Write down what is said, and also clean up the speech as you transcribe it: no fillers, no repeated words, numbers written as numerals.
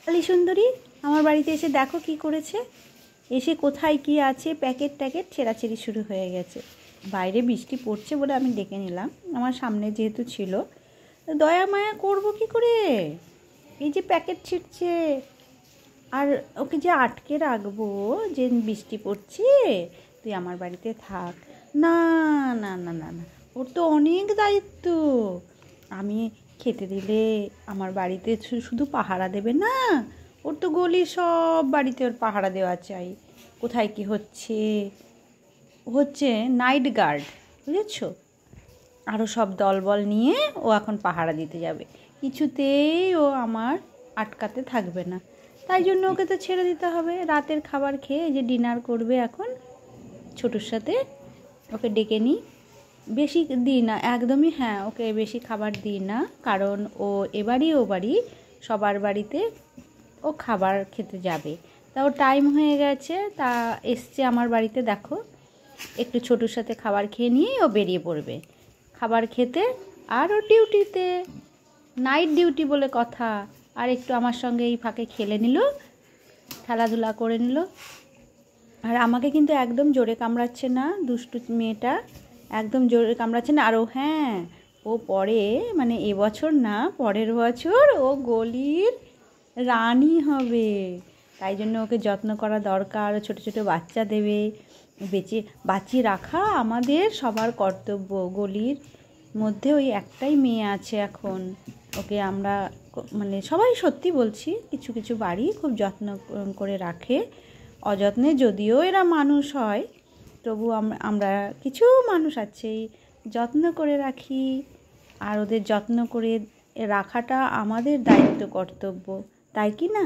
কালী সুন্দরী আমার বাড়িতে এসে দেখো কি করেছে। এসে কোথায় কি আছে প্যাকেট ট্যাকেট ছেঁড়াছেড়ি শুরু হয়ে গেছে। বাইরে বৃষ্টি পড়ছে বলে আমি ডেকে নিলাম, আমার সামনে যেহেতু ছিল। দয়া মায়া করবো কি করে, এই যে প্যাকেট ছিঁড়ছে, আর ওকে যে আটকে রাখবো যে বৃষ্টি পড়ছে তুই আমার বাড়িতে থাক। না না না না না, ওর তো অনেক দায়িত্ব। আমি খেতে দিলে আমার বাড়িতে শুধু পাহারা দেবে না, ওর তো গলির সব বাড়িতে ওর পাহারা দেওয়া চাই। কোথায় কি হচ্ছে হচ্ছে নাইট গার্ড, বুঝেছো? আরও সব দলবল নিয়ে ও এখন পাহারা দিতে যাবে, কিছুতেই ও আমার আটকাতে থাকবে না। তাই জন্য ওকে তো ছেড়ে দিতে হবে। রাতের খাবার খেয়ে যে ডিনার করবে এখন ছোটোর সাথে, ওকে ডেকে নিই। বেশি দিই না একদমই, হ্যাঁ ওকে বেশি খাবার দিই না, কারণ ও এবারই ও বাড়ি সবার বাড়িতে ও খাবার খেতে যাবে। তা ও টাইম হয়ে গেছে, তা এসছে আমার বাড়িতে, দেখো একটু ছোটোর সাথে খাবার খেয়ে নিয়েই ও বেরিয়ে পড়বে খাবার খেতে। আর ও ডিউটিতে, নাইট ডিউটি বলে কথা। আর একটু আমার সঙ্গে এই ফাঁকে খেলে নিল, খেলাধুলা করে নিল। আর আমাকে কিন্তু একদম জোরে কামড়াচ্ছে না, দুষ্টু মেয়েটা একদম জোরে কামড়াচ্ছে না। আর ও হ্যাঁ, ও পরে মানে এবছর না পরের বছর ও গলির রানী হবে। তাই জন্য ওকে যত্ন করা দরকার। ছোটো ছোটো বাচ্চা দেবে, বাঁচিয়ে রাখা আমাদের সবার কর্তব্য। গলির মধ্যে ওই একটাই মেয়ে আছে এখন, ওকে আমরা মানে সবাই সত্যি বলছি, কিছু কিছু বাড়ি খুব যত্ন করে রাখে। অযত্নে যদিও এরা মানুষ হয়, তবু আমরা কিছু মানুষ আছেই যত্ন করে রাখি। আর ওদের যত্ন করে রাখাটা আমাদের দায়িত্ব, কর্তব্য, তাই কি না?